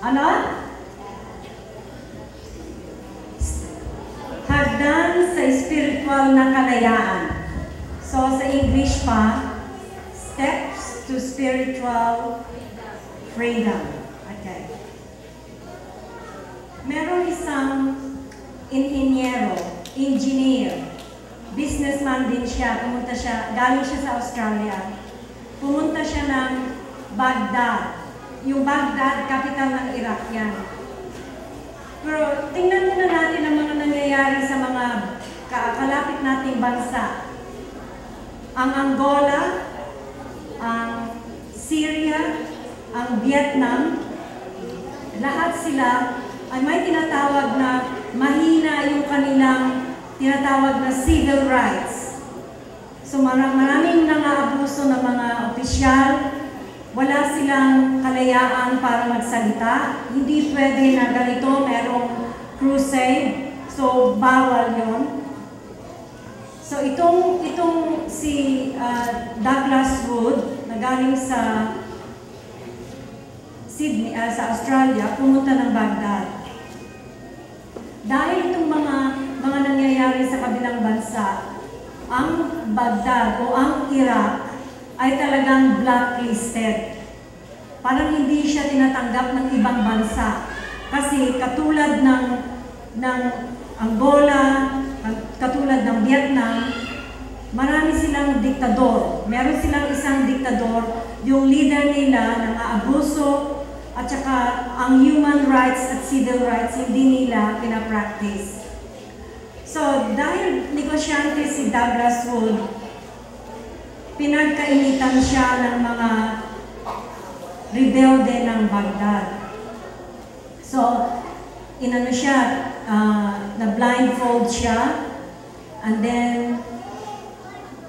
Ano? Hagdan sa spiritual na kalayaan. So, sa English pa, steps to spiritual freedom. Okay. Meron isang engineer, businessman din siya, galing siya sa Australia. Pumunta siya ng Baghdad. Yung Baghdad, capital ng Iraq yan. Pero tingnan muna natin ang mga nangyayari sa mga kalapit nating bansa. Ang Angola, ang Syria, ang Vietnam, lahat sila ay may tinatawag na mahina yung kanilang tinatawag na civil rights. So maraming nang-aabuso ng mga opisyal, wala silang kalayaan para magsalita. Hindi pwede na ganito, merong crusade, so bawal yun. So itong si Douglas Wood, na galing sa Sydney, sa Australia, pumunta ng Baghdad. Dahil itong mga nangyayari sa kabilang bansa, ang Baghdad o ang Iraq ay talagang blacklisted. Parang hindi siya tinatanggap ng ibang bansa. Kasi katulad ng Angola, katulad ng Vietnam, marami silang diktador. Meron silang isang diktador, yung leader nila nang aabuso, at saka ang human rights at civil rights hindi nila pinapractice. So, dahil negosyante si Douglas Wood, pinagkainitan siya ng mga rebelde ng Baghdad. So, inano siya, na-blindfold siya, and then,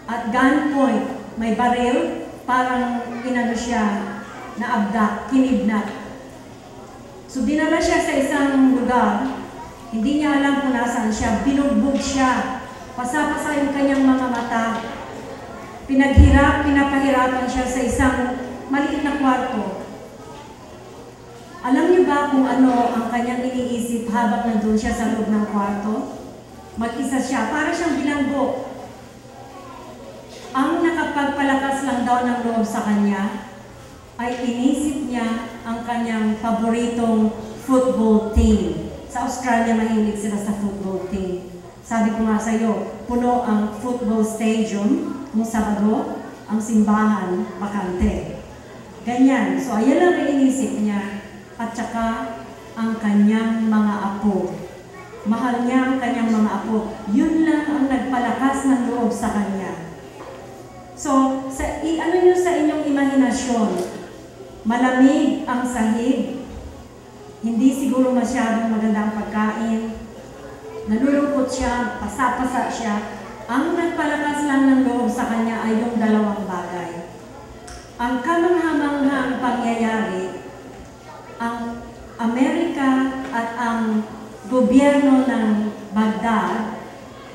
at gunpoint, may baril, parang inano siya, na-abduct, kinidnap. So, dinala siya sa isang lugar, hindi niya alam kung nasaan siya, binugbog siya, pasa-pasa yung kanyang mga mata, pinapahirapan siya sa isang maliit na kwarto. Alam niyo ba kung ano ang kanyang iniisip habang nandun siya sa loob ng kwarto? Mag-isa siya, para siyang bilanggo. Ang nakapagpalakas lang daw ng loob sa kanya ay inisip niya ang kanyang paboritong football team. Sa Australia, mahilig sila sa football team. Sabi ko nga sa iyo, puno ang football stadium nung Sabado, ang simbahan, bakante. Ganyan. So, ayan lang ang inisip niya. At saka, ang kanyang mga apo. Mahal niya ang kanyang mga apo. Yun lang ang nagpalakas ng loob sa kanya. So, ano nyo sa inyong imahinasyon? Malamig ang sahig. Hindi siguro masyadong maganda ang pagkain. Nalulungkot siya, pasa-pasa siya. Ang nagpalakas lang ng loob sa kanya ay yung dalawang bagay. Ang kamanghamanghang pangyayari, ang Amerika at ang gobyerno ng Baghdad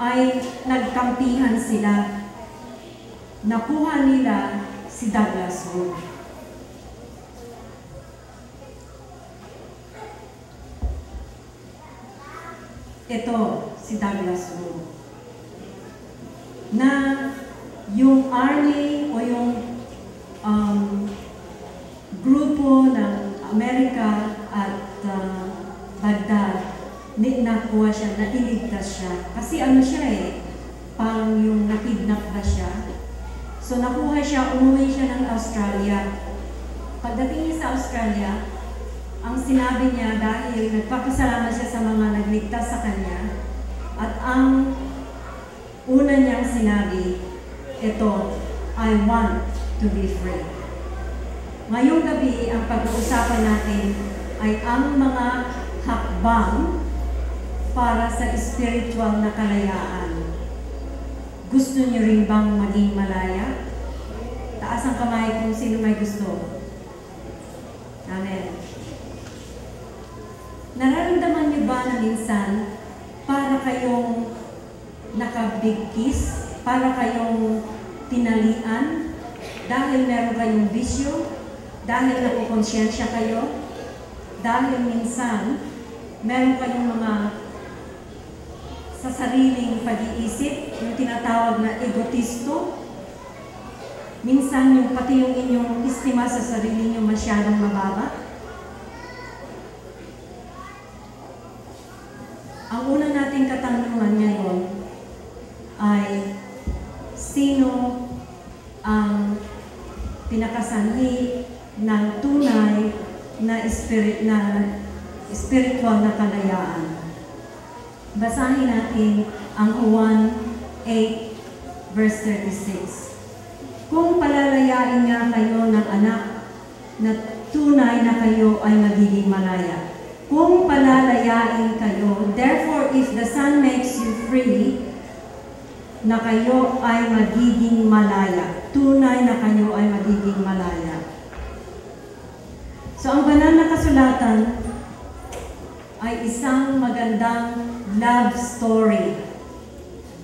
ay nagkampihan sila. Nakuha nila si Douglas Wood. Ito, si Douglas Wood. Na yung army o yung grupo ng Amerika at Baghdad, nakuha siya, nailigtas siya. Kasi ano siya parang yung nakidnap ba siya. So nakuha siya, umuwi siya ng Australia. Pagdating niya sa Australia, ang sinabi niya dahil nagpapasalamat siya sa mga nagligtas sa kanya, at ang una niyang sinabi, ito, I want to be free. Ngayong gabi, ang pag-uusapan natin ay ang mga hakbang para sa spiritual na kalayaan. Gusto niyo rin bang maging malaya? Taas ang kamay kung sino may gusto. Amen. Nararamdaman niyo ba na minsan para kayong nakabigkis, para kayong tinalian, dahil meron kayong bisyo, dahil nakukonsyensya kayo? Dahil minsan, meron kayong mga sa sariling pag-iisip, yung tinatawag na egotisto. Minsan, pati yung inyong estima sa sarili nyo masyadong mababa. Ang una nating katanungan ngayon ay sino ang pinakasanhi ng tunay na spiritual na kalayaan. Basahin natin ang 1:8 verse 36. Kung palalayain nga kayo ng anak na tunay na kayo ay magiging malaya. Kung palalayain kayo, therefore if the Son makes you free, na kayo ay magiging malaya. Tunay na kayo ay magiging malaya. So ang banal na kasulatan ay isang magandang love story.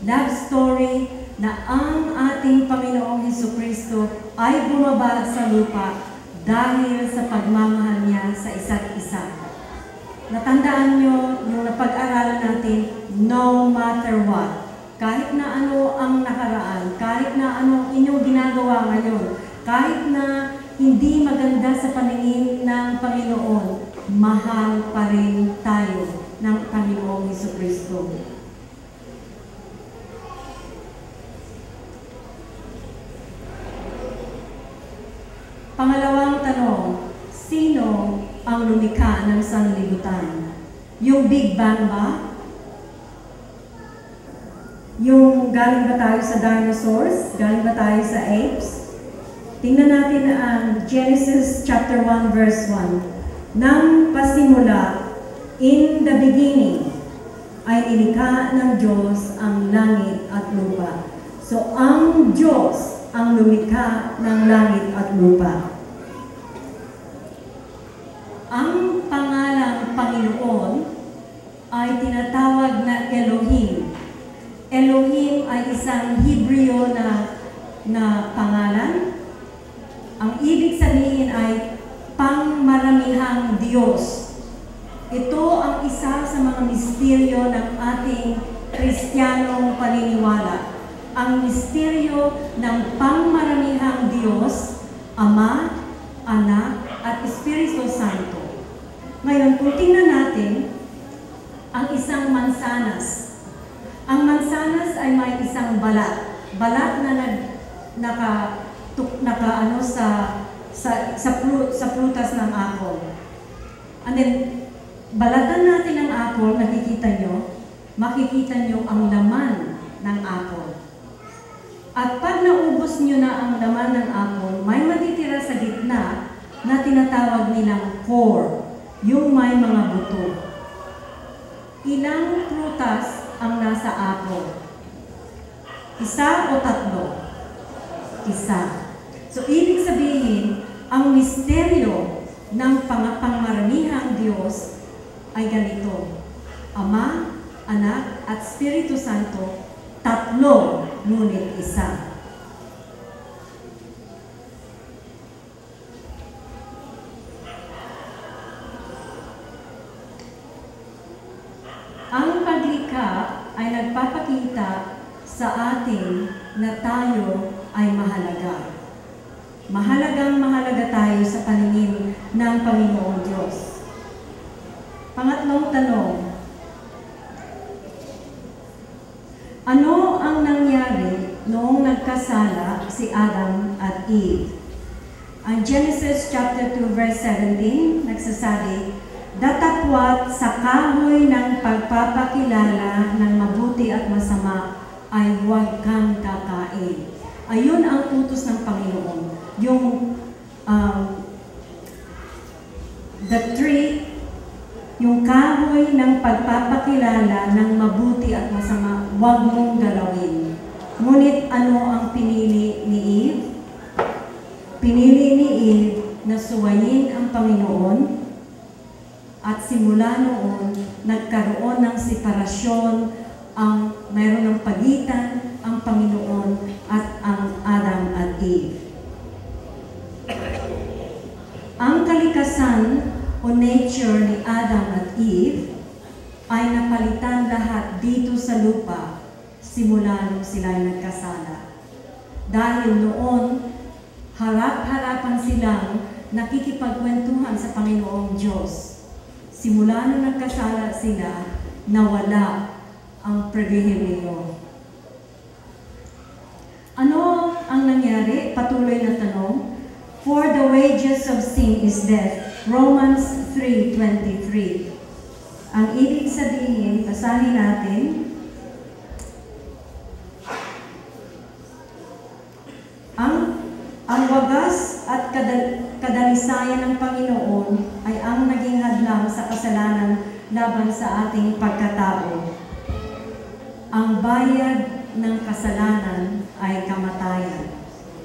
Love story na ang ating Panginoong Hesukristo ay bumaba sa lupa dahil sa pagmamahal niya sa isa't isa. Natandaan nyo yung napag-aralan natin, no matter what. Kahit na ano ang nakaraan, kahit na ano inyong ginagawa ngayon, kahit na hindi maganda sa paningin ng Panginoon, mahal pa rin tayo ng Panginoong Hesukristo. Pangalawang tanong, sino ang lumikha ng sanlibutan? Yung Big Bang ba? Yung galing ba tayo sa dinosaurs? Galing ba tayo sa apes? Tingnan natin ang Genesis chapter 1 verse 1. Nang pasimula, in the beginning, ay ilikha ng Diyos ang langit at lupa. So, ang Diyos ang lumikha ng langit at lupa. Ang pangalang Panginoon ay tinatawag na Elohim. Elohim ay isang Hebreo na pangalan. Ang ibig sabihin ay pangmaramihang Diyos. Ito ang isa sa mga misteryo ng ating Kristiyanong paniniwala. Ang misteryo ng pangmaramihang Diyos, Ama, Anak, at Espiritu Santo. Ngayon, kung tingnan natin ang isang mansanas. Ang mansanas ay may isang balat. Balat na sa prutas ng apple. And then, balatan natin ang apple, makikita nyo ang laman ng apple. At pag naubos nyo na ang laman ng apple, may matitira sa gitna na tinatawag nilang core, yung may mga buto. Ilang prutas ang nasa apple? Isa o tatlo? Isa. So, ibig sabihin, ang misteryo ng pangmaramihang Diyos ay ganito. Ama, Anak, at Espiritu Santo, tatlo, ngunit isa. Ang paglikha ay nagpapakita sa atin na tayo ay mahalaga. Mahalagang-mahalaga tayo sa paningin ng Panginoong Diyos. Pangatlong tanong, ano ang nangyari noong nagkasala si Adam at Eve? Ang Genesis chapter 2 verse 17 nagsasabi, datapwat sa kahoy ng pagpapakilala ng mabuti at masama ay huwag kang kakain. Ayun ang utos ng Panginoon. Yung the tree, yung kahoy ng pagpapakilala ng mabuti at masama, huwag mong galawin. Ngunit ano ang pinili ni Eve? Pinili ni Eve na suwayin ang Panginoon. At simula noon, nagkaroon ng separasyon, mayroon ng pagitan ang Panginoon at ang Adam at Eve. Ang kalikasan o nature ni Adam at Eve ay napalitan lahat dito sa lupa simula nung sila ay nagkasala. Dahil noon, harap-harapan silang nakikipagkwentuhan sa Panginoong Diyos. Simula nung nagkasala sila, nawala ang pribilehiyo. Ano ang nangyari? Patuloy na tanong. For the wages of sin is death. Romans 3:23. Ang ibig sabihin, basahin natin. Ang wagas at kadalisayan ng Panginoon ay ang naging hadlang sa kasalanan laban sa ating pagkatao. Ang bayad ng kasalanan ay kamatayan,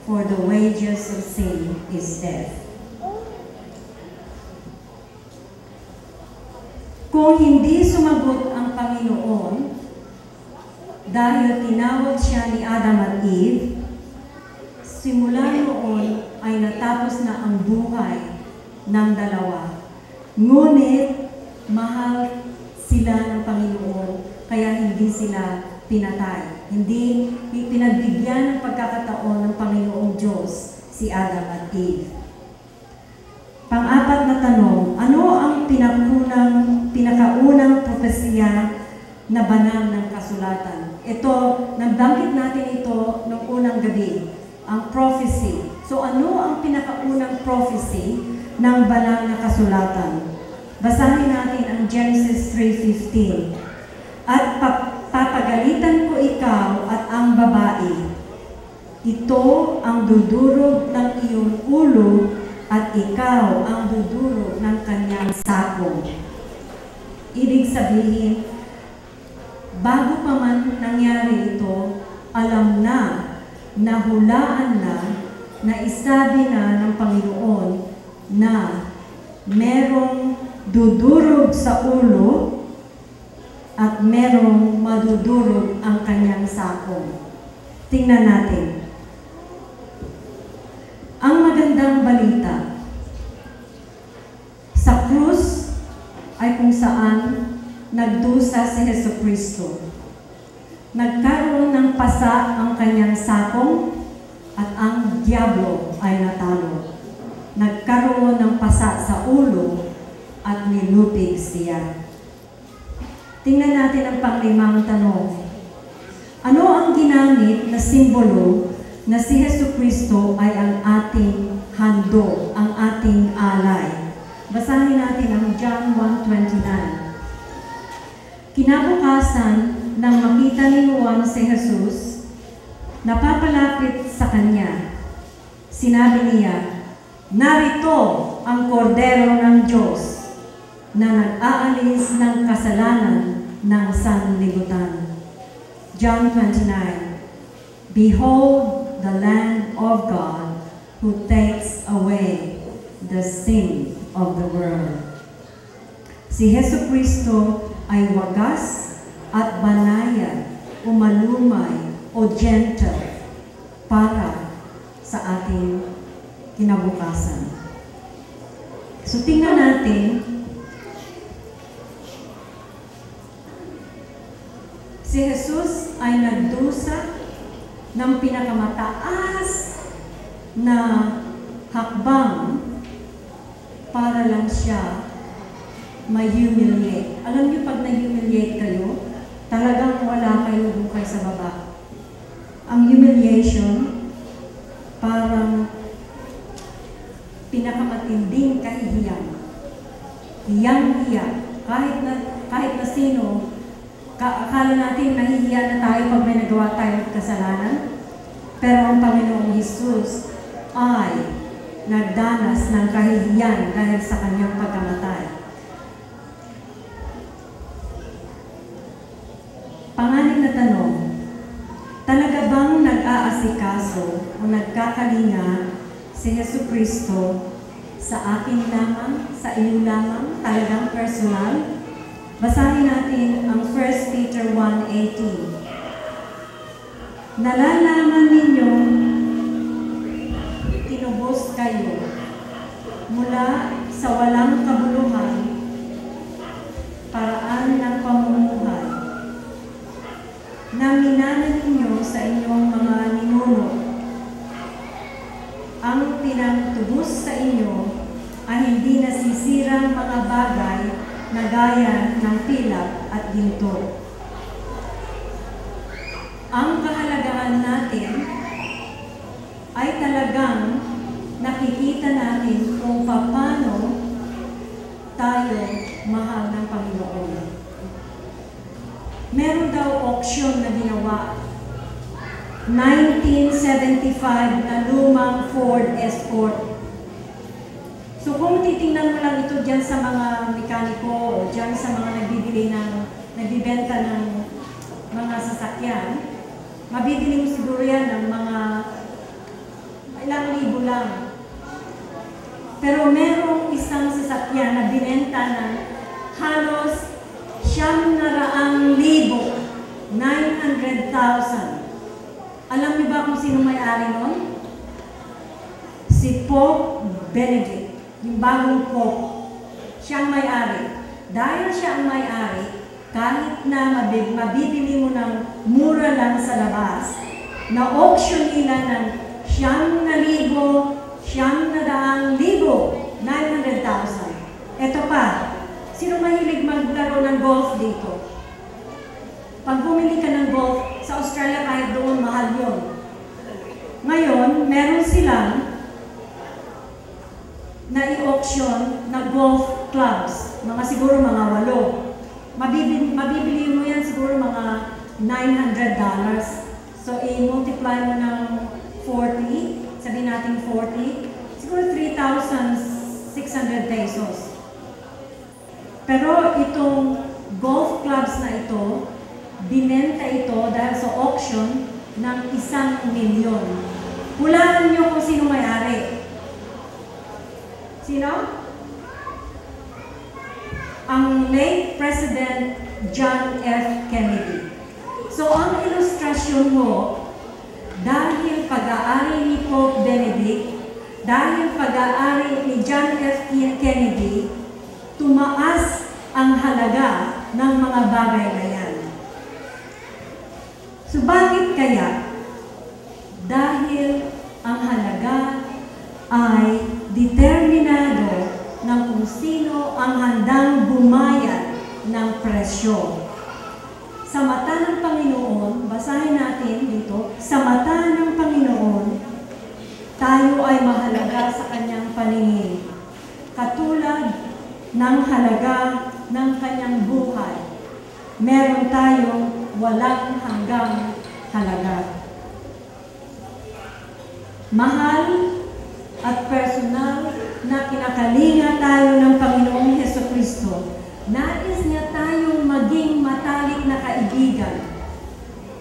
for the wages of sin is death. Kung hindi sumagot ang Panginoon, dahil tinawag siya ni Adam at Eve, simula noon ay natapos na ang buhay ng dalawa. Ngunit, mahal sila ng Panginoon, kaya hindi sila pinatay. Hindi pinagbigyan ng pagkakataon ng Panginoong Diyos si Adam at Eve. Pang-apat na tanong, ano ang pinakaunang propesya na banal ng kasulatan? Ito, nabanggit natin ito noong unang gabi, ang prophecy. So ano ang pinakaunang prophecy ng banal na kasulatan? Basahin natin ang Genesis 3:15. At papagalitan ko ikaw at ang babae. Ito ang dudurog ng iyong ulo at ikaw ang dudurog ng kanyang sakong. Ibig sabihin, bago pa man nangyari ito, alam na, nahulaan na isabi na ng Panginoon na merong dudurog sa ulo at merong madudurog ang kanyang sakong. Tingnan natin. Ang magandang balita sa krus ay kung saan nagdusa si Jesucristo. Nagkaroon ng pasa ang kanyang sakong at ang diablo ay natalo. Nagkaroon ng pasa sa ulo at nilupig siya. Tingnan natin ang panglimang tanong. Ano ang ginamit na simbolo na si Jesucristo ay ang ating handog, ang ating alay? Basahin natin ang John 1:29. Kinabukasan, nang makita ni Juan si Jesus, napapalapit sa kanya. Sinabi niya, narito ang kordero ng Diyos na nag-aalis ng kasalanan ng sanlibutan. John 29. Behold the Lamb of God who takes away the sin of the world. Si Jesucristo ay wagas at banayad o malumay o gentle para sa ating kinabukasan. So tingnan natin si Jesus ay nagdusa ng pinakamataas na hakbang para lang siya ma-humiliate. Alam niyo, pag na-humiliate kayo, talagang wala kayo bukay sa baba. Ang humiliation, parang pinakamatinding kahihiyan. Hiyang-hiya. Kahit na sino, akala natin nahihiya na tayo pag may nagawa tayong kasalanan. Pero ang Panginoong Hesus ay nagdanas ng kahihiyan dahil sa kanyang pagkamatay. Panganim na tanong, talaga bang nag-aasikaso o nagkakalinga si Jesucristo sa akin lamang, sa iyo lamang, talagang personal? Basahin natin ang 1 Peter 1:18. Nalalaman ninyong tinubos kayo mula sa walang kabuluhan, paraan ng pamumuhay na minana ninyo sa inyong mga ninuno. Ang pinagtubos sa inyo ay hindi nasisirang mga bagay na gaya ng pilak at ginto. Ang kahalagahan natin ay talagang nakikita natin kung paano tayo mahal ng Panginoon. Meron daw auction na ginawa. 1975 na lumang Ford Escort. So kung titingnan mo lang ito dyan sa mga mekaniko o dyan sa mga nagbibenta ng mga sasakyan, mabibili mo siguro yan ng mga ilang libo lang. Pero merong isang sasakyan na binenta ng halos 900,000, 900,000. Alam niyo ba kung sino may-ari nun? Si Pope Benedict, yung bagong Pope. Siya ang may-ari. Dahil siya ang may-ari, kahit na mabibili mo ng mura lang sa labas, na auction nila ng 900,000, 900,000, 900,000. Ito pa, sino mahilig maglaro ng golf dito? Pag bumili ka ng golf, sa Australia kahit doon, mahal yun. Ngayon, meron silang na-i-auction na golf clubs. Siguro mga 8. Mabibili mo yan siguro mga $900. So, i-multiply mo ng 40, sabihin natin 40, siguro 3,600 pesos. Pero itong golf clubs na ito, binenta ito dahil sa auction ng 1 milyon. Hulaan niyo kung sino may-ari. Sino? Ang late President John F. Kennedy. So ang ilustrasyon mo, dahil pag-aari ni Pope Benedict, dahil pag-aari ni John F. Kennedy, tumaas ang halaga ng mga bagay na yan. So bakit kaya? Dahil ang halaga ay determinado ng kung sino ang handang bumayad ng presyo. Sa mata ng Panginoon, basahin natin dito, sa mata ng Panginoon, tayo ay mahalaga sa kanyang paningin. Katulad ng halaga ng kanyang buhay, meron tayong walang hanggang halaga. Mahal at personal na kinakalinga tayo ng Panginoong Hesukristo, nais niya tayong maging matalik na kaibigan.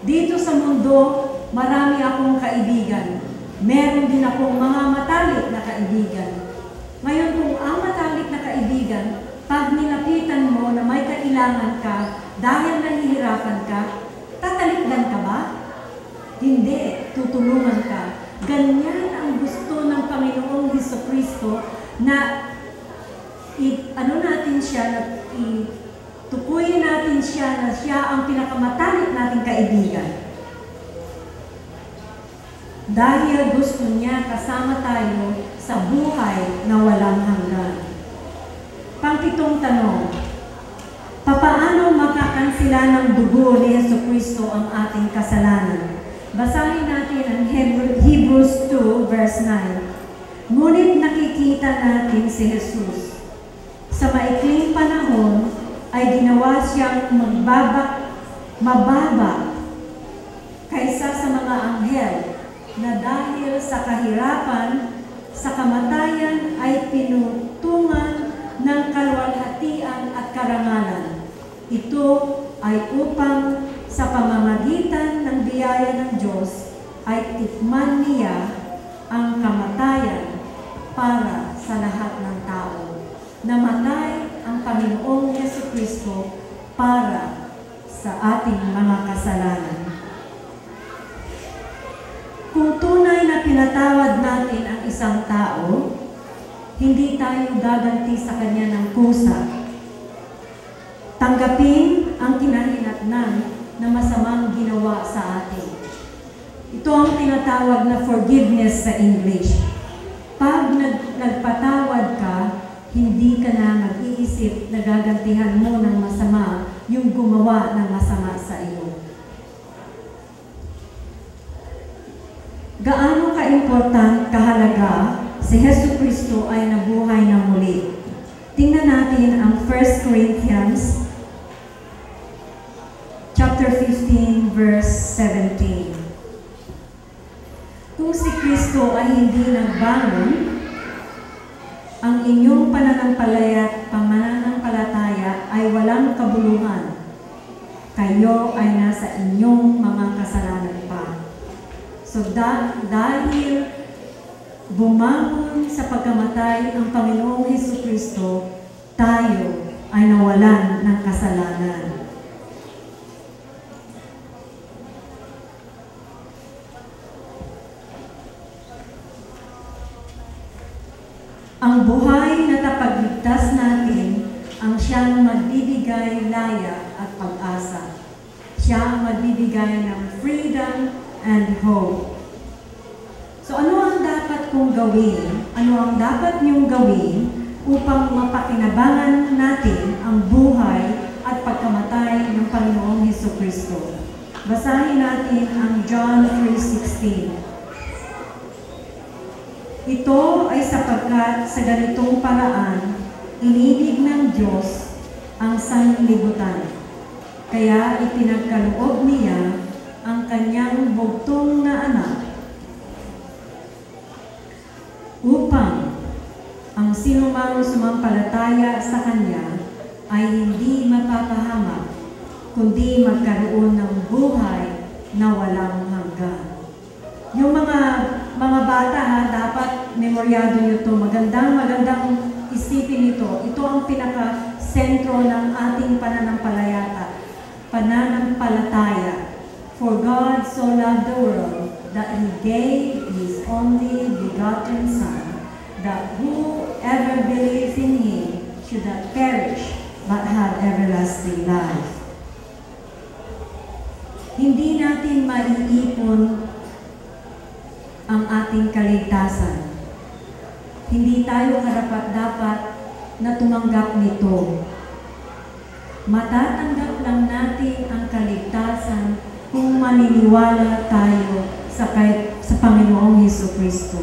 Dito sa mundo, marami akong kaibigan. Meron din akong mga matalik na kaibigan. Ngayon, kung ang matalik na kaibigan, pag nilapitan mo na may kailangan ka, dahil nahihirapan ka, tatalikdan ka ba? Hindi, tutulungan ka. Ganyan ang gusto ng Panginoong Hesukristo na natin siya, na tukuyin natin siya na siya ang pinakamatalik nating kaibigan. Dahil gusto niya kasama tayo sa buhay na walang hanggan. Pang-7 tanong, papaano makakansila ng dugo ni Hesukristo ang ating kasalanan? Basahin natin ang Hebrews 2 verse 9. Ngunit nakikita natin si Jesus. Sa maikling panahon ay ginawa siyang mababa kaysa sa mga anghel, na dahil sa kahirapan, sa kamatayan ay pinutungan ng kaluwalhatian at karangalan. Ito ay upang sa pamamagitan ng biyaya ng Diyos ay tikman niya ang kamatayan para sa lahat ng tao. Namatay ang Panginoong Hesukristo para sa ating mga kasalanan. Kung tunay na pinatawad natin ang isang tao, Hindi tayo gaganti sa Kanya ng kusa. Tanggapin ang kinahinatnan na masamang ginawa sa atin. Ito ang tinatawag na forgiveness sa English. Pag nagpatawad ka, hindi ka na mag-iisip na gagantihan mo ng masama yung gumawa ng masama sa iyo. Gaano kahalaga si Jesucristo ay nabuhay na muli? Tingnan natin ang 1 Corinthians chapter 15 verse 17. Kung si Kristo ay hindi nagbangon, ang inyong pananampalataya ay walang kabuluhan. Kayo ay nasa inyong mga kasalanan pa. So dahil bumangon sa pagkamatay ang Panginoong Jesucristo, tayo ay nawalan ng kasalanan. Ang buhay na tapagligtas natin ang siyang magbibigay laya at pag-asa. Siya ang magbibigay ng freedom and hope. So ano ang dapat kong gawin? Ano ang dapat niyong gawin upang mapakinabangan natin ang buhay at pagkamatay ng Panginoong Jesucristo? Basahin natin ang John 3:16. Ito ay sapagkat sa ganitong paraan, inibig ng Diyos ang sanlibutan. Kaya ipinagkaloob niya ang kanyang bugtong na anak upang ang sinumang sumampalataya sa kanya ay hindi mapapahamak, kundi magkaroon ng buhay na walang hanggan. Yung mga bata dapat memoryado nyo ito. Magandang isipin ito. Ito ang pinaka-sentro ng ating pananampalataya. For God so loved the world that He gave His only begotten Son, that whoever believes in Him should not perish, but have everlasting life. Hindi natin maiipon ang ating kaligtasan. Hindi tayo karapat-dapat na tumanggap nito. Matatanggap lang natin ang kaligtasan kung maniniwala tayo sa Panginoong Jesucristo.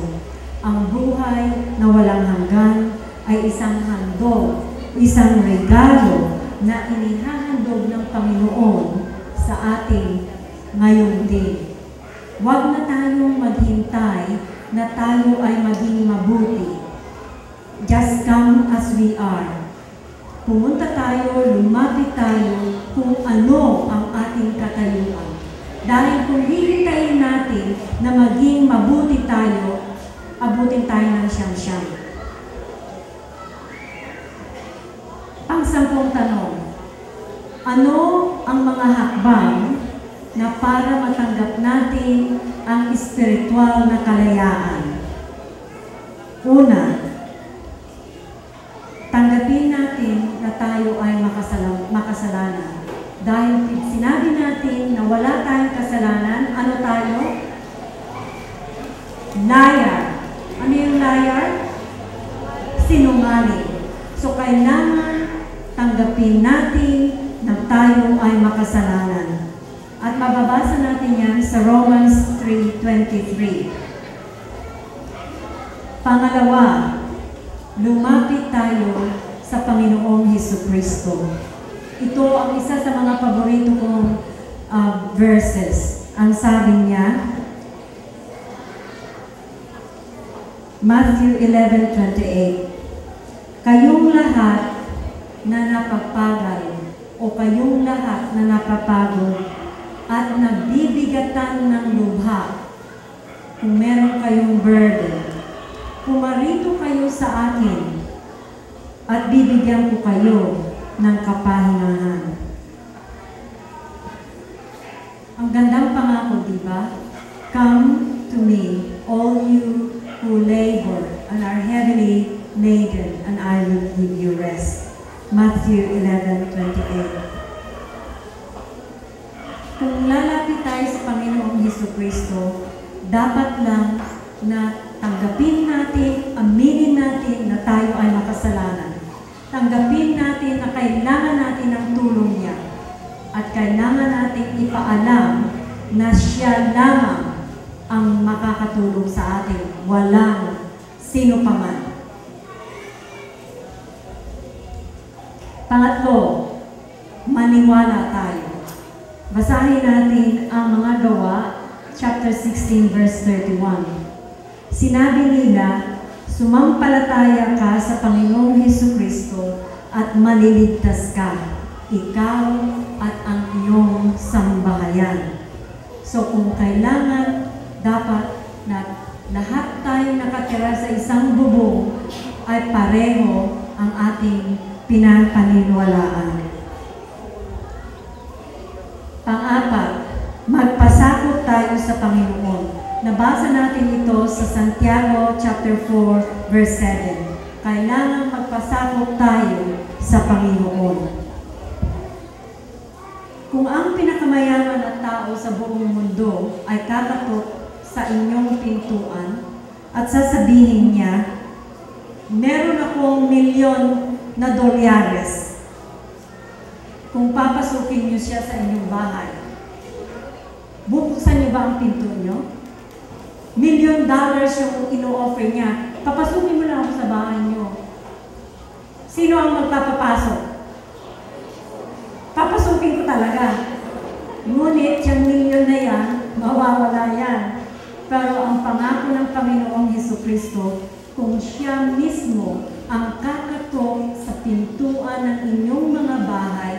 Ang buhay na walang hanggan ay isang handog, isang regalo na inihahandog ng Panginoon sa ating ngayong din. Huwag na tayong maghintay na tayo ay maging mabuti. Just come as we are. Pumunta tayo, lumapit tayo kung ano ang ating katayuan. Dahil kung hihintayin natin na maging mabuti tayo, abutin tayo ng siyam-siyam. Pang-10 tanong. Ano ang mga hakbang na para matanggap natin ang espiritual na kalayaan? Una, tanggapin natin na tayo ay makasalanan. Dahil sinabi natin na wala tayong kasalanan, ano tayo? Liar. Ano yung liar? Sinungaling. So, kailangan tanggapin natin na tayo ay makasalanan. At mababasa natin yan sa Romans 3:23. Pangalawa, lumapit tayo sa Panginoong Jesucristo. Ito ang isa sa mga paborito kong verses. Ang sabi niya, Matthew 11:28, kayong lahat na napagpagal o kayong lahat na napapagod at nagbibigatan ng lubha, kung meron kayong burden, pumarito kayo sa akin at bibigyan ko kayo ng kapahingahan. Ang gandang pangako, di ba? Come to me, all you who labor and are heavily laden, and I will give you rest. Matthew 11:28. Kung lalapit tayo sa Panginoong Jesucristo, dapat lang na tanggapin natin, aminin natin na tayo ay makasalanan. Tanggapin natin na kailangan natin ng tulong niya. At kailangan natin ipaalam na siya lamang ang makakatulong sa atin. Walang sino pa man. Pangatlo, maniwala tayo. Basahin natin ang mga Gawa, chapter 16, verse 31. Sinabi nila, sumampalataya ka sa Panginoong Jesucristo at maliligtas ka, ikaw at ang iyong sambahayan. So kung kailangan, dapat na lahat tayo nakatira sa isang bubong ay pareho ang ating pinapaniwalaan. Pang-apat, magpasakop tayo sa Panginoon. Nabasa natin ito sa Santiago chapter 4 verse 7. Kailangan magpasakop tayo sa Panginoon. Kung ang pinakamayaman na tao sa buong mundo ay kakatok sa inyong pintuan at sasabihin niya, meron akong $1,000,000 na dolyares. Kung papasukin niyo siya sa inyong bahay, bubuksan niyo ba ang pinto niyo? $1,000,000 yung ino-offer niya. Papasukin mo lang ako sa bahay niyo. Sino ang magpapapasok? Papasukin ko talaga. Ngunit yung $1,000,000 na yan, mawawala yan. Pero ang pangako ng Panginoong Jesucristo, kung siya mismo ang kakatok sa pintuan ng inyong mga bahay,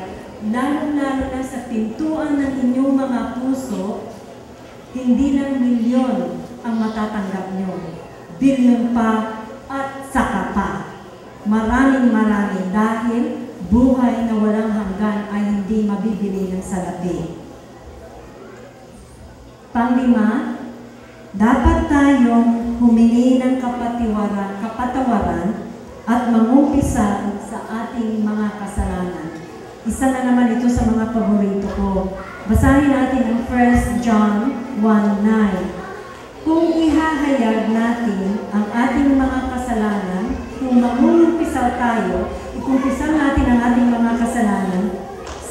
lalo-lalo na sa pintuan ng inyong mga puso, hindi lang $1,000,000 ang matatanggap nyo. $1,000,000 pa at saka pa. Maraming dahil buhay na walang hanggan ay hindi mabibili ng salapi. Panglima, dapat tayong humingi ng kapatawaran at mangumpisa sa ating mga kasalanan. Isa na naman ito sa mga paborito ko. Basahin natin ang 1 John 1:9. Kung ihahayag natin ang ating mga kasalanan, kung mangungumpisaw tayo, ikumpisaw natin ang ating mga kasalanan,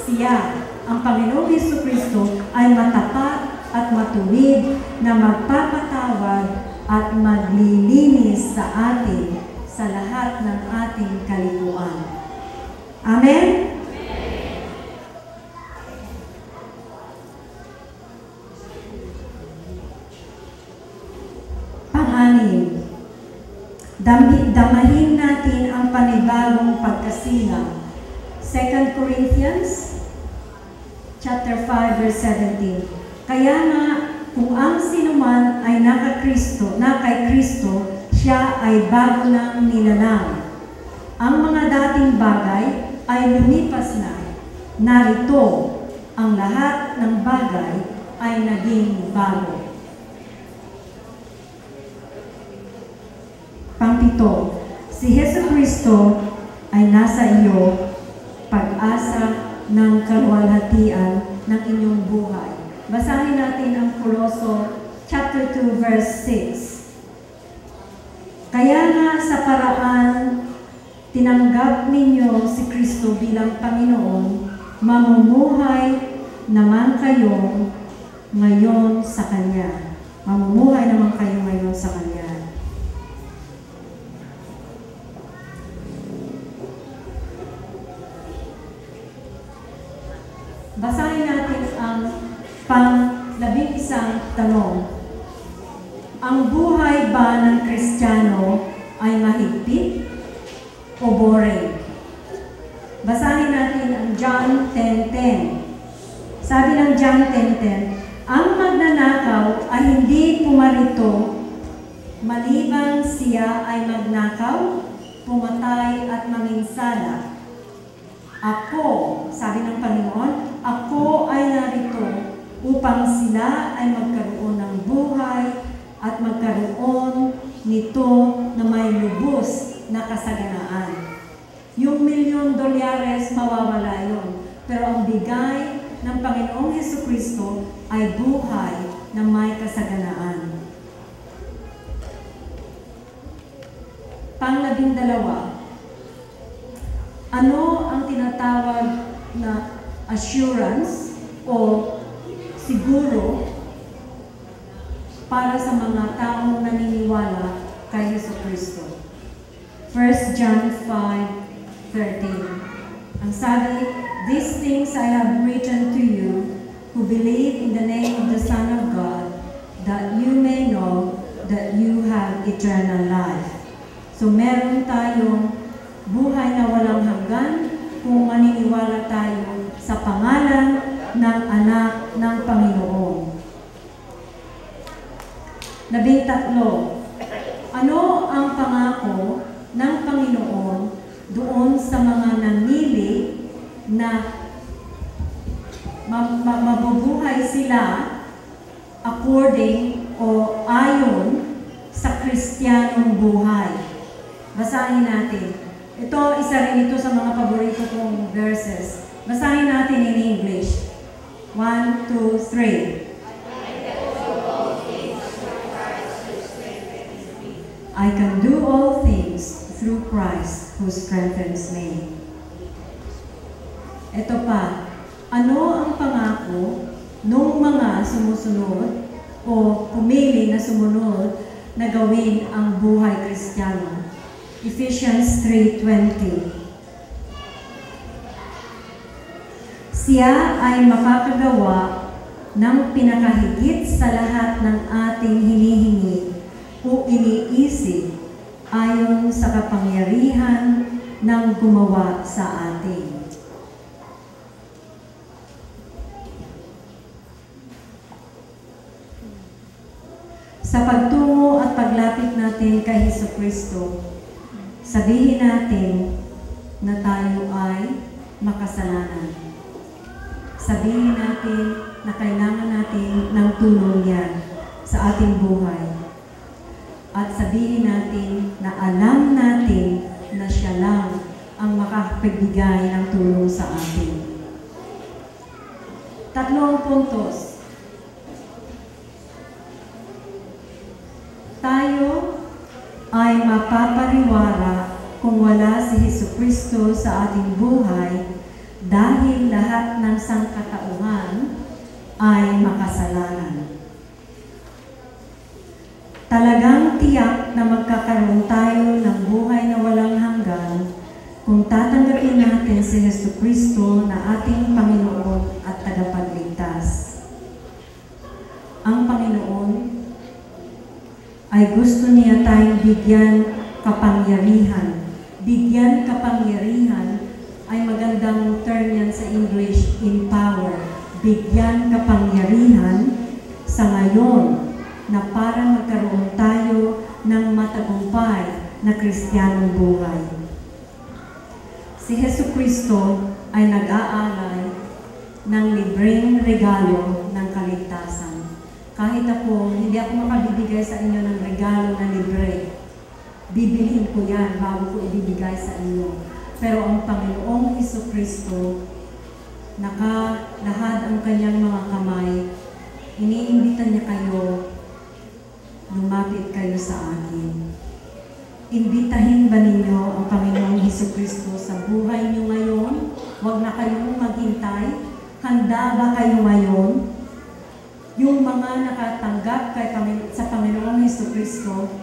siya, ang Panginoong Jesucristo, ay matapat at matuwid na magpapatawad at maglilinis sa atin sa lahat ng ating kalikuan. Amen? Pang-anim, damahin natin ang panibagong pagkasilang. 2 Corinthians chapter 5 verse 17. Kaya nga, kung ang sinuman ay na kay Kristo, siya ay bago ng nilalang. Ang mga dating bagay ay lumipas na. Narito, ang lahat ng bagay ay naging bago. Pang-pito, si Jesucristo ay nasa iyo, pag-asa ng kaluwalhatian ng inyong buhay. Basahin natin ang Kolosyo chapter 2 verse 6. Kaya nga sa paraan tinanggap ninyo si Kristo bilang Panginoon, mamumuhay naman kayo ngayon sa Kanya. Mamumuhay naman kayo ngayon sa Kanya. Basahin natin ang pang-11 tanong. Ang buhay ba ng Kristiyano ay mahigpit o boring? Basahin natin ang John 10:10. Sabi ng John 10:10, ang magnanakaw ay hindi pumarito maliban siya ay magnakaw, pumatay at manginsala. Ako, sabi ng Panginoon, ako ay narito upang sila ay magkaroon ng buhay at magkaroon nito na may lubos na kasaganaan. Yung $1,000,000, mawawala yun. Pero ang bigay ng Panginoong Hesukristo ay buhay na may kasaganaan. Pang-12, ano ang tinatawag na assurance o siguro para sa mga taong naniniwala kay Hesukristo? 1 John 5:13. Ang sabi, "These things I have written to you who believe in the name of the Son of God, that you may know that you have eternal life." So meron tayong buhay na walang hanggan kung maniniwala tayo sa pangalan ng Anak ng Panginoon. 13. Ano ang pangako ng Panginoon doon sa mga nanili na mabubuhay sila according o ayon sa Kristiyanong buhay? Basahin natin. Ito, isa rin ito sa mga paborito kong verses. Basahin natin in English. 1, 2, 3. I can do all things through Christ who strengthens me. Ito pa, ano ang pangako ng mga sumusunod o pumili na sumunod na gawin ang buhay Kristiyano? Ephesians 3:20. Siya ay makakagawa ng pinakahigit sa lahat ng ating hinihingi o iniisip ayon sa kapangyarihan ng gumawa sa atin. Sa pagtungo at paglapit natin kay Hesukristo, sabihin natin na tayo ay makasalanan. Sabihin natin na kailangan natin ng tulong niya sa ating buhay. At sabihin natin na alam natin na siya lang ang makapagbigay ng tulong sa atin. 3 puntos. Tayo ay mapapariwara kung wala si Hesukristo sa ating buhay dahil lahat ng sangkatauhan ay makasalanan. Talagang tiyak na magkakaroon tayo ng buhay na walang hanggan kung tatanggapin natin si Hesukristo na ating Panginoon at tagapagligtas. Ang Panginoon ay gusto niya tayong bigyan kapangyarihan. Bigyan kapangyarihan ay magandang term yan sa English, empower. Bigyan kapangyarihan sa ngayon na para magkaroon tayo ng matagumpay na Kristiyanong buhay. Si Hesukristo ay nag-aalay ng libreng regalo ng kaligtasan. Kahit ako, hindi ako makabibigay sa inyo ng regalo na libre. Bibilhin ko yan bago ko ibibigay sa inyo. Pero ang Panginoong Hesukristo, nakalahad ang kanyang mga kamay, iniimbita niya kayo, lumapit kayo sa akin. Imbitahin ba ninyo ang Panginoong Hesukristo sa buhay niyo ngayon? Huwag na kayong maghintay. Handa ba kayo ngayon? Yung mga nakatanggap sa Panginoong Hesukristo,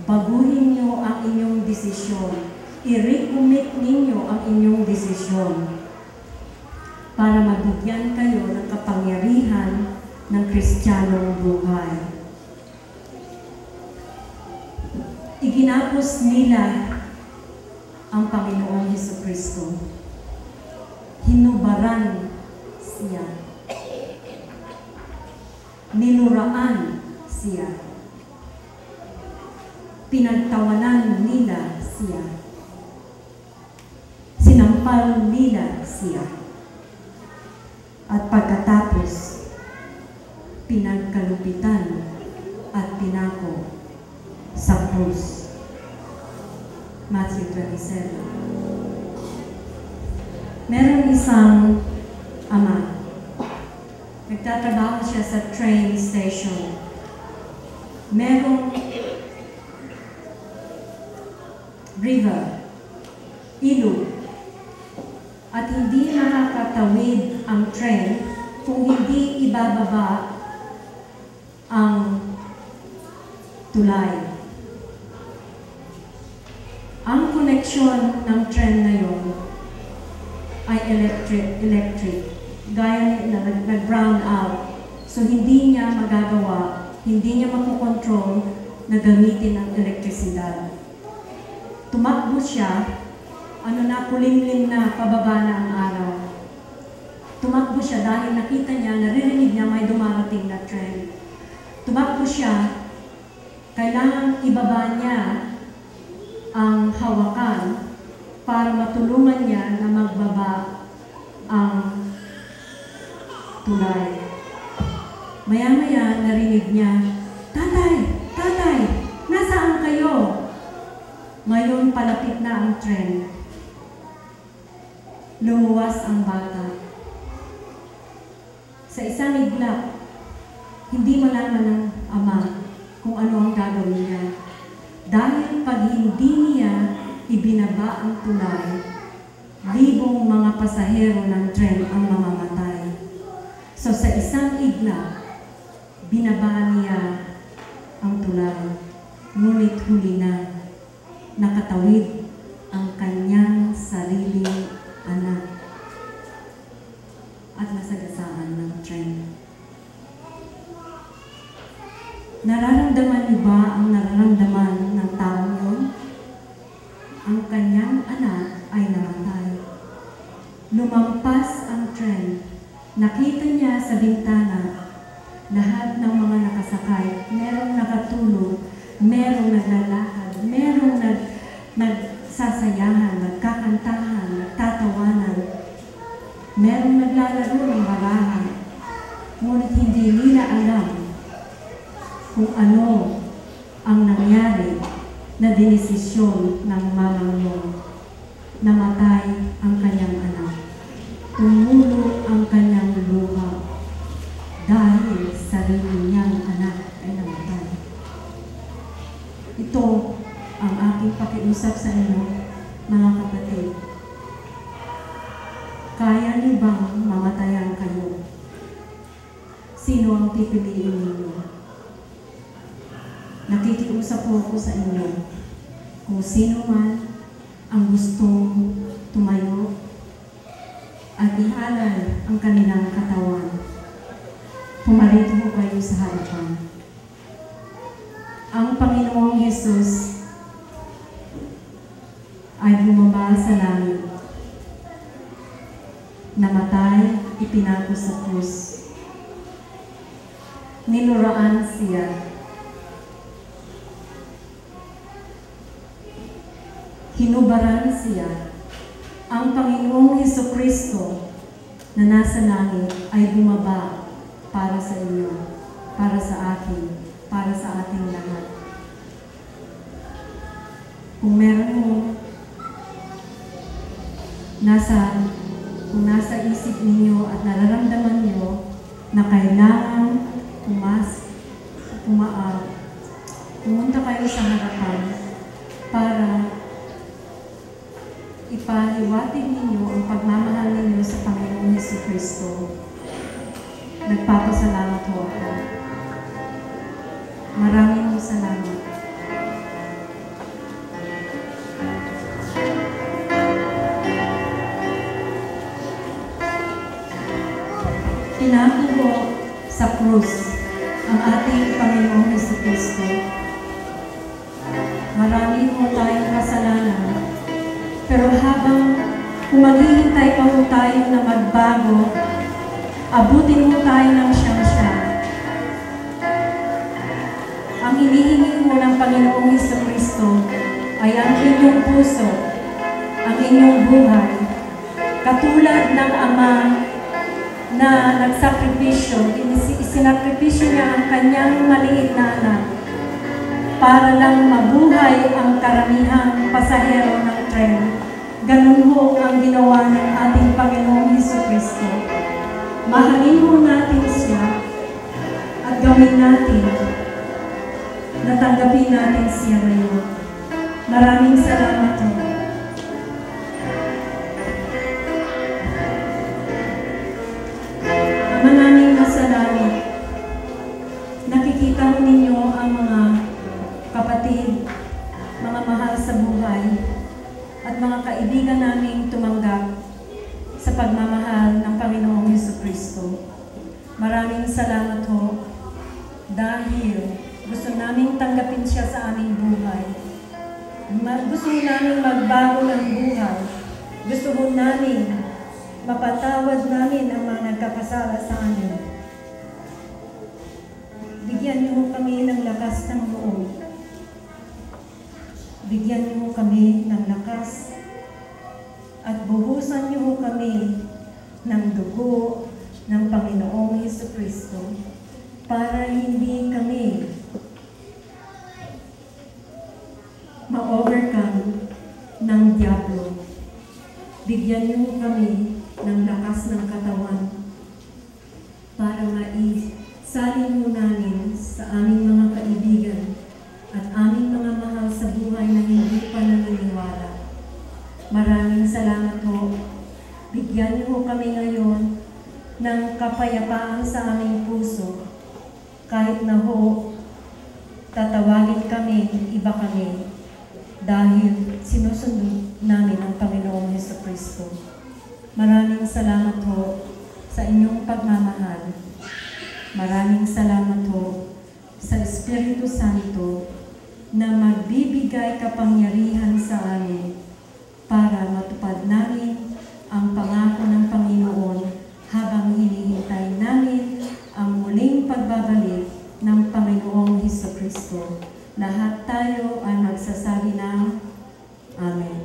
baguhin niyo ang inyong desisyon. I-recommit ninyo ang inyong desisyon para mabigyan kayo ng kapangyarihan ng Kristiyanong buhay. Iginapos nila ang Panginoong Hesukristo. Hinubaran siya. Niluraan siya. Pinagtawanan nila siya. Sinampal nila siya. At pagkatapos, pinagkalupitan at pinako sa krus. Matthew 27. Merong isang ama. Nagtatrabaho siya sa train station. Merong river, ilog, at hindi nakakatawid ang train kung hindi ibababa ang tulay. Ang koneksyon ng train na yun ay electric. Gaya na nag-brown out. So hindi niya magagawa, hindi niya makokontrol na gamitin ang elektrisidad. Tumakbo siya, kulimlim na, pababa na ang araw. Tumakbo siya dahil nakita niya, naririnig niya may dumarating na train. Tumakbo siya, kailangan ibaba niya ang hawakan para matulungan niya na magbaba ang tulay. Maya-maya narinig niya, Tatay! Nasaan kayo? Ngayon palapit na ang tren. Lumuwas ang bata. Sa isang iglap, hindi malaman ng ama kung ano ang gagawin niya. Dahil pag hindi niya ibinaba ang tulay, libong mga pasahero ng tren ang mamamatay. So sa isang iglap, binaba niya ang tulay. Ngunit huli na, nakatawid ang kanyang sariling anak at nasagasaan ng tren. Nararamdaman niyo ba ang nararamdaman ng taong yun? Ang kanyang anak ay namatay. Lumampas ang tren. Nakita niya sa bintana lahat ng mga nakasakay. Merong nakatulog, merong naglalakad, merong nagsasayahan, nagkakantahan, nagtatawanan. Merong naglalaro ng barahan. Ngunit hindi nila alam kung ano ang nangyari na dinesisyon ng mamang yun. Namatay ang kanyang anak. Tumulo ang kanyang luha dahil sarili niyang anak ay namatay. Ito ang aking pakiusap sa inyo, mga kapatid. Kaya niyo bang mamatayan kayo? Sino ang pipiliin ninyo? Nakikiusap po ako sa inyo kung sino man ang gustong tumayo at ihalal ang kanilang katawan. Pumarito po kayo sa harapan. Ang Panginoong Hesus ay bumaba sa langit. Namatay, ipinako sa krus. Niluraan siya. Hinubaran siya. Ang Panginoong Hesukristo na nasa langit ay bumaba para sa inyo, para sa akin, para sa ating lahat. Kung meron mo kung nasa isip ninyo at nararamdaman nyo na kailangan pumunta kayo sa harapan para ipaliwatig ninyo ang pagmamahal ninyo sa Panginoong Hesukristo. Nagpapasalamat po ako. Maraming salamat. Pinako po sa krus ang ating Panginoong Hesukristo. Marami po tayong kasalanan. Pero habang maghihintay pa po tayo na magbago, abutin mo tayo ng siyang-siya. Ang hinihingi mo ng Panginoong Hesukristo ay ang inyong puso, ang inyong buhay. Katulad ng Ama na nagsakripisyo, isinakripisyo niya ang kanyang maliit na anak para lang mabuhay ang karamihang pasahero ng tren. Ganun ho ang ginawa ng ating Panginoong Hesukristo. Mahalin ho natin siya at gawin natin na tanggapin natin siya ngayon. Maraming salamat ho. Ama naming nasa langit, nakikita mo ninyo ang mga kapatid, mga mahal sa buhay, at mga kaibigan naming tumanggap sa pagmamahal ng Panginoong Hesukristo. Maraming salamat ho dahil gusto naming tanggapin siya sa aming buhay. Gusto namin magbago ng buhay. Gusto ho namin mapatawad namin ang mga nagkakasala sa amin. Bigyan niyo ho kami ng lakas ng loob. Bigyan niyo ho kami ng lakas at buhusan niyo ho kami ng dugo ng Panginoong Hesukristo para hindi kami ma-overcome ng diablo. Bigyan niyo ho kami ng lakas ng katawan para maisalin mo namin sa aming mga kaibigan at aming mga mahal sa buhay na hindi pa naniniwala. Maraming salamat ho. Bigyan niyo ho kami ngayon ng kapayapaan sa aming puso. Kahit na ho, tatawagin kami, iba kami, dahil sinusunod namin ang Panginoong Hesukristo. Maraming salamat ho sa inyong pagmamahal. Maraming salamat ho sa Espiritu Santo na magbibigay kapangyarihan sa amin para matupad namin ang pangako ng Panginoon habang hinihintay namin ang muling pagbabalik ng Panginoong Hesukristo. Lahat tayo ay magsasabi ng Amen.